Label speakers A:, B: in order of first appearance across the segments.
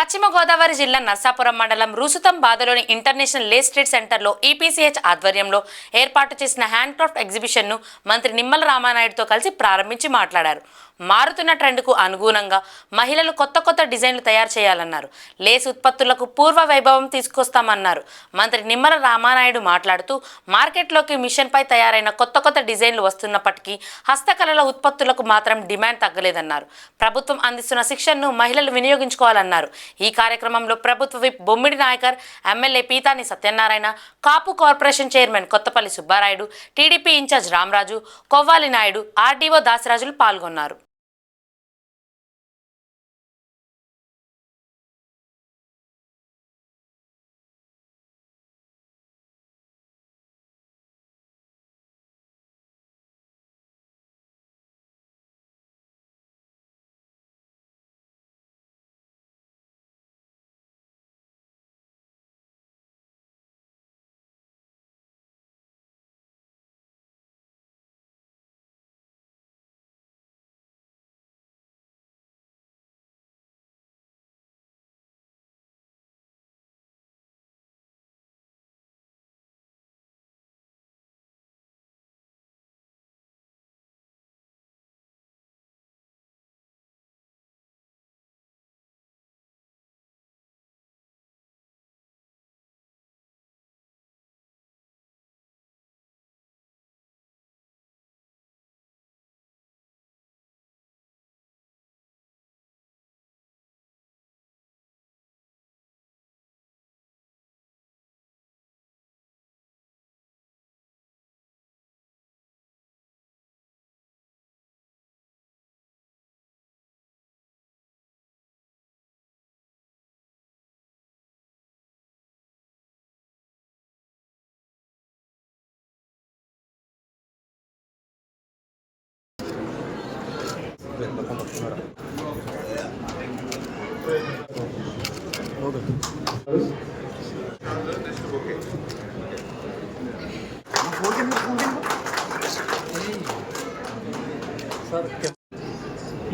A: పశ్చిమ గోదావరి జిల్లా నర్సాపురం మండలం రుసుతం బాదలోని ఇంటర్నేషనల్ లేస్ ట్రేడ్ సెంటర్లో ఈపీసీహెచ్ ఆధ్వర్యంలో ఏర్పాటు చేసిన హ్యాండ్ క్రాఫ్ట్ ఎగ్జిబిషన్ను మంత్రి నిమ్మల రామానాయుడుతో కలిసి ప్రారంభించి మాట్లాడారు. మారుతున్న ట్రెండ్కు అనుగుణంగా మహిళలు కొత్త కొత్త డిజైన్లు తయారు చేయాలన్నారు. లేస్ ఉత్పత్తులకు పూర్వ వైభవం తీసుకొస్తామన్నారు. మంత్రి నిమ్మల రామానాయుడు మాట్లాడుతూ మార్కెట్లోకి మిషన్పై తయారైన కొత్త కొత్త డిజైన్లు వస్తున్నప్పటికీ హస్తకళల ఉత్పత్తులకు మాత్రం డిమాండ్ తగ్గలేదన్నారు. ప్రభుత్వం అందిస్తున్న శిక్షణను మహిళలు వినియోగించుకోవాలన్నారు. ఈ కార్యక్రమంలో ప్రభుత్వ whip Bommidi Nayakar, MLA Pithani Satyanarayana, Kapu corporation chairman Kothapalli Subbarayudu, TDP incharge Ramaraju, Kovvali Naidu, RDO Dasarajulu పాల్గొన్నారు.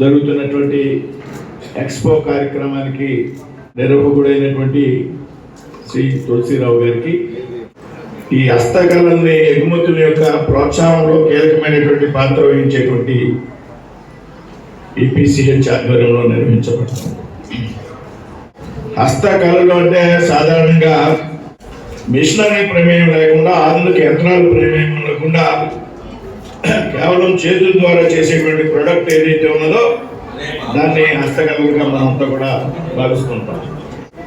B: జరుగుతున్నటువంటి ఎక్స్పో కార్యక్రమానికి నిర్వాహకుడైనటువంటి శ్రీ తులసిరావు గారికి, ఈ హస్తకళల్ని ఎగుమతుల యొక్క ప్రోత్సాహంలో కీలకమైనటువంటి పాత్ర వహించేటువంటి ఈపీసీహెచ్ ఆధ్వర్యంలో నిర్వహించబడుతుంది. హస్తకళలు అంటే సాధారణంగా మిషనరీ ప్రమేయం లేకుండా, ఆధునిక యంత్రాల ప్రమేయం లేకుండా కేవలం చేతుల ద్వారా చేసేటువంటి ప్రొడక్ట్ ఏదైతే ఉన్నదో దాన్ని హస్తకళలుగా మనంతా కూడా భావిస్తుంటాం.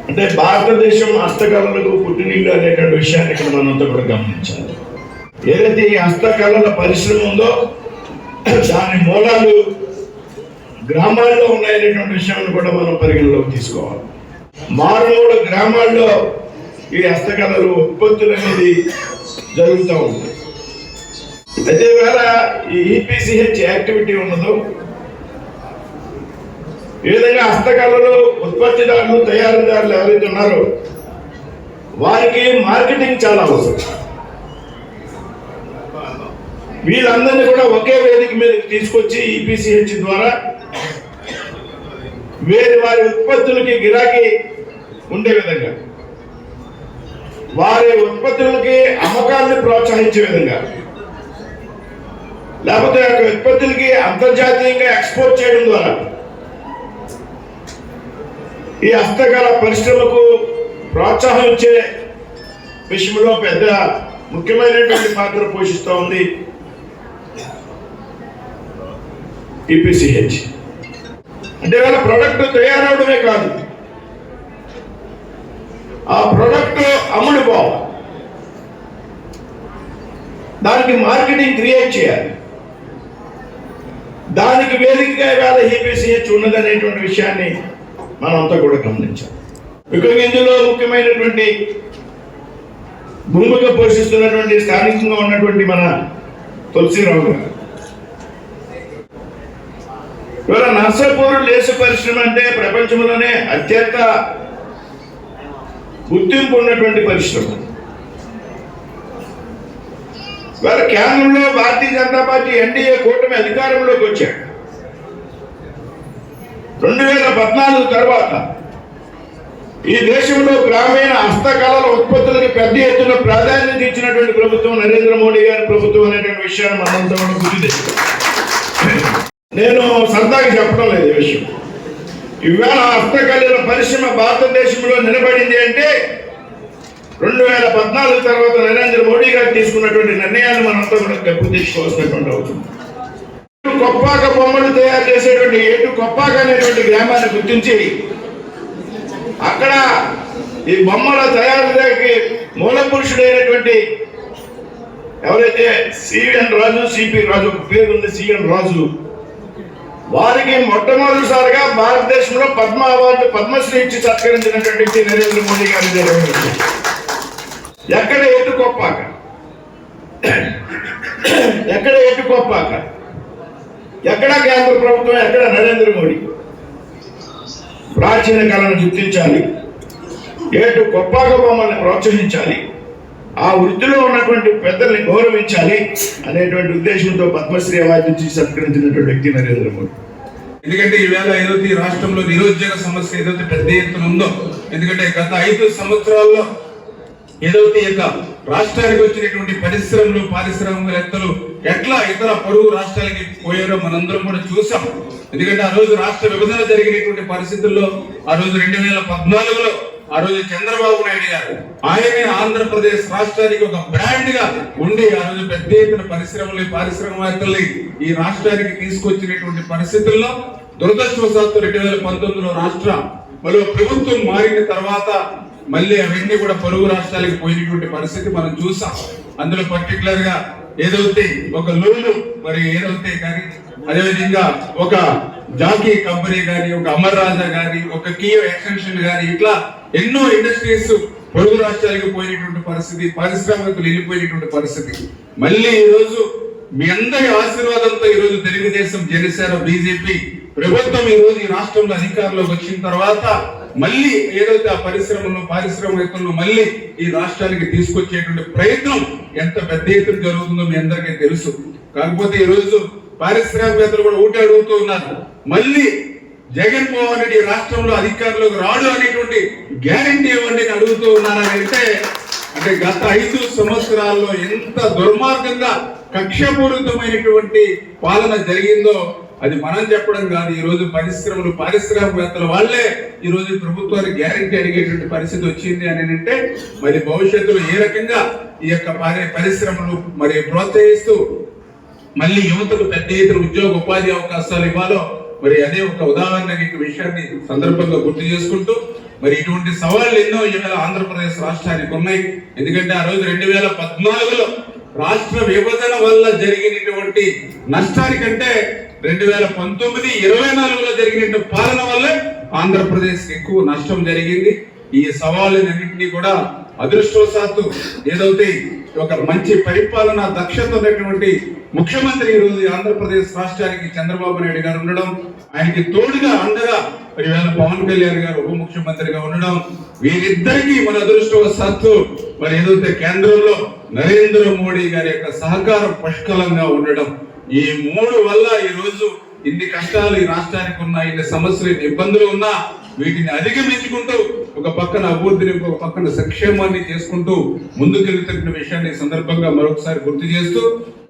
B: అంటే భారతదేశం హస్తకళలకు పుట్టినిల్లు అనేటువంటి విషయాన్ని ఇక్కడ మనంతా కూడా గమనించాలి. ఏదైతే ఈ హస్తకళల పరిశ్రమ ఉందో దాని మూలాలు గ్రామాల్లో ఉన్నాయనేటువంటి విషయాన్ని కూడా మనం పరిగణలోకి తీసుకోవాలి. మారుమూల గ్రామాల్లో ఈ హస్తకళలు ఉత్పత్తులు అనేది జరుగుతూ ఉంది. అయితే వేళ ఈ ఈపీసీహెచ్ యాక్టివిటీ ఉన్నదో, ఏ విధంగా హస్తకళలు ఉత్పత్తిదారులు, తయారీదారులు ఎవరైతే ఉన్నారో వారికి మార్కెటింగ్ చాలా అవసరం. వీళ్ళందరినీ కూడా ఒకే వేదిక మీదకి తీసుకొచ్చి ఈపీసీహెచ్ ద్వారా వారి ఉత్పత్తులకి గిరాకీ ఉండే విధంగా, వారి ఉత్పత్తులకి అమ్మకాన్ని ప్రోత్సహించే విధంగా, లేకపోతే ఉత్పత్తులకి అంతర్జాతీయంగా ఎక్స్పోర్ట్ చేయడం ద్వారా ఈ హస్తకళ పరిశ్రమకు ప్రోత్సాహం ఇచ్చే విషయంలో పెద్ద ముఖ్యమైనటువంటి పాత్ర పోషిస్తూ ఉంది ఈపీసీహెచ్. అంటే వాళ్ళ ప్రొడక్ట్ తయారవడమే కాదు, ఆ ప్రొడక్ట్ అమ్ముడు పోవాలి, దానికి మార్కెటింగ్ క్రియేట్ చేయాలి. దానికి వేదికగా ఇవాళ ఈపీసీహెచ్ ఉన్నదనేటువంటి విషయాన్ని మనంతా కూడా గమనించాలి. ఇక్కడ ఇందులో ముఖ్యమైనటువంటి భూమిక పోషిస్తున్నటువంటి స్థానికంగా ఉన్నటువంటి మన తులసిరావు గారు. ఇవాళ నర్సాపూర్ లేసు పరిశ్రమ అంటే ప్రపంచంలోనే అత్యంత గుర్తింపు ఉన్నటువంటి పరిశ్రమ. ఇవాళ కేంద్రంలో భారతీయ జనతా పార్టీ ఎన్డీఏ కూటమి అధికారంలోకి వచ్చాడు. 2014 తర్వాత ఈ దేశంలో గ్రామీణ హస్తకళల ఉత్పత్తులకు పెద్ద ఎత్తున ప్రాధాన్యత ఇచ్చినటువంటి ప్రభుత్వం నరేంద్ర మోడీ గారి ప్రభుత్వం అనేటువంటి విషయాన్ని మనంతా కూడా గుర్తు తెచ్చుకోవాలి. నేను సరదాగా చెప్పడం లేదు ఈ విషయం. ఇవాళ హస్తకళల పరిశ్రమ భారతదేశంలో నిలబడింది అంటే 2014 తర్వాత నరేంద్ర మోడీ గారు తీసుకున్నటువంటి నిర్ణయాన్ని మనంతా కూడా గెప్పు తెచ్చుకోవాల్సినటువంటి అవుతుంది. కొప్పాక బొమ్మలు తయారు చేసేటువంటి ఏటు కొప్పాక అనేటువంటి గ్రామాన్ని గుర్తించి అక్కడ ఈ బొమ్మల తయారీకి మూల పురుషుడైనటువంటి ఎవరైతే సిఎన్ రాజు, సిపి రాజు, ఒక పేరు ఉంది సిఎన్ రాజు, వారికి మొట్టమొదటిసారిగా భారతదేశంలో పద్మ అవార్డు, పద్మశ్రీ ఇచ్చి సత్కరించినటువంటి నరేంద్ర మోడీ గారి ఎక్కడ ఎట్టుకొప్పాక, ఎక్కడ ఎట్టుకొప్పాక, ఎక్కడ కేంద్ర ప్రభుత్వం, ఎక్కడ నరేంద్ర మోడీ. ప్రాచీన కళను గుర్తించాలి, ఏటు కొప్పాక బొమ్మల్ని ప్రోత్సహించాలి, ఆ వృత్తిలో ఉన్నటువంటి పెద్దల్ని గౌరవించాలి అనేటువంటి ఉద్దేశంతో పద్మశ్రీ అవార్డు ఇచ్చి సత్కరించినటువంటి వ్యక్తి నరేంద్ర మోడీ.
C: ఎందుకంటే ఈవేళ ఏదైతే ఈ రాష్ట్రంలో నిరుద్యోగ సమస్య ఏదైతే పెద్ద ఎత్తున ఉందో, ఎందుకంటే గత 5 సంవత్సరాల్లో ఏదైతే ఈ యొక్క రాష్ట్రానికి వచ్చినటువంటి పరిశ్రమలు, పారిశ్రామికవేత్తలు ఎట్లా ఇతర పొరుగు రాష్ట్రాలకి పోయారో మనందరం కూడా చూసాం. ఎందుకంటే ఆ రోజు రాష్ట్ర విభజన జరిగినటువంటి పరిస్థితుల్లో, ఆ రోజు 2014లో ఆ రోజు చంద్రబాబు నాయుడు గారు ఆయనే ఆంధ్రప్రదేశ్ రాష్ట్రానికి ఒక బ్రాండ్ గా ఉండి ఆ రోజు పెద్ద ఎత్తున పరిశ్రమలు, పారిశ్రామికవేత్తల్ని ఈ రాష్ట్రానికి తీసుకొచ్చినటువంటి పరిస్థితుల్లో దురదృష్టవశాత్తు 2019లో రాష్ట్ర మరో ప్రభుత్వం మారిన తర్వాత మళ్ళీ అవన్నీ కూడా పొరుగు రాష్ట్రాలకు పోయినటువంటి పరిస్థితి మనం చూసాం. అందులో పర్టికులర్ గా ఏదైతే ఒక లూలు మరి ఏదైతే కానీ, అదేవిధంగా ఒక జాకీ కంపెనీ కానీ, ఒక అమర్ రాజా కానీ, ఒక కియో ఎక్స్టెన్షన్ కానీ, ఇట్లా ఎన్నో ఇండస్ట్రీస్ పొరుగు రాష్ట్రాలకు పోయినటువంటి పరిస్థితి, పారిశ్రామికలు వెళ్ళిపోయినటువంటి పరిస్థితి. మళ్ళీ ఈ రోజు మీ అందరి ఆశీర్వాదంతో ఈ రోజు తెలుగుదేశం, జనసేన, బీజేపీ ప్రభుత్వం ఈ రోజు ఈ రాష్ట్రంలో అధికారంలోకి వచ్చిన తర్వాత మళ్ళీ ఏదైతే ఆ పరిశ్రమలను, పారిశ్రామికవేత్తలను మళ్ళీ ఈ రాష్ట్రానికి తీసుకొచ్చేటువంటి ప్రయత్నం ఎంత పెద్ద ఎత్తున జరుగుతుందో మీ అందరికీ తెలుసు. కాకపోతే ఈ రోజు పారిశ్రామికవేత్తలు కూడా ఊటి అడుగుతూ ఉన్నారు, మళ్ళీ జగన్మోహన్ రెడ్డి రాష్ట్రంలో అధికారంలోకి రాడు అనేటువంటి గ్యారంటీ ఇవ్వండి అని అడుగుతూ ఉన్నారని అంటే గత 5 సంవత్సరాల్లో ఎంత దుర్మార్గంగా కక్షపూరితమైనటువంటి పాలన జరిగిందో అది మనం చెప్పడం కాదు. ఈ రోజు పరిశ్రమలు, పారిశ్రామికవేత్తల వాళ్ళే ఈ రోజు ప్రభుత్వానికి గ్యారంటీ అడిగేటువంటి పరిస్థితి వచ్చింది అని అంటే మరి భవిష్యత్తులో ఏ రకంగా ఈ యొక్క పరిశ్రమలు మరి ప్రోత్సహిస్తూ మళ్ళీ యువతకు పెద్ద ఎత్తున ఉద్యోగ ఉపాధి అవకాశాలు ఇవ్వాలో మరి అదే ఒక ఉదాహరణ విషయాన్ని సందర్భంగా గుర్తు చేసుకుంటూ మరి ఇటువంటి సవాళ్లు ఎన్నో ఇవాళ ఆంధ్రప్రదేశ్ రాష్ట్రానికి ఉన్నాయి. ఎందుకంటే ఆ రోజు 2014లో రాష్ట్ర విభజన వల్ల జరిగినటువంటి నష్టానికంటే 2019-24లో జరిగిన పాలన వల్ల ఆంధ్రప్రదేశ్ ఎక్కువ నష్టం జరిగింది. ఈ సవాళ్ళన్నింటినీ కూడా అదృష్టవశాత్తు ఏదైతే ఒక మంచి పరిపాలన దక్షత ఉన్నటువంటి ముఖ్యమంత్రి ఈ రోజు ఆంధ్రప్రదేశ్ రాష్ట్రానికి చంద్రబాబు నాయుడు గారు ఉండడం, ఆయనకి తోడుగా అండగా మరి పవన్ కళ్యాణ్ గారు ఉప ముఖ్యమంత్రిగా ఉండడం, వీరిద్దరికీ మన అదృష్టవశాత్తు మరి ఏదైతే కేంద్రంలో నరేంద్ర మోడీ గారి యొక్క సహకారం పుష్కలంగా ఉండడం, ఈ 3 వల్ల ఈ రోజు ఇన్ని కష్టాలు ఈ రాష్ట్రానికి ఉన్న, ఇన్ని సమస్యలు, ఇన్ని ఇబ్బందులు ఉన్నా వీటిని అధిగమించుకుంటూ ఒక పక్కన అభివృద్ధిని, ఒక పక్కన సంక్షేమాన్ని చేసుకుంటూ ముందుకెళ్తున్న విషయాన్ని సందర్భంగా మరొకసారి గుర్తు చేస్తూ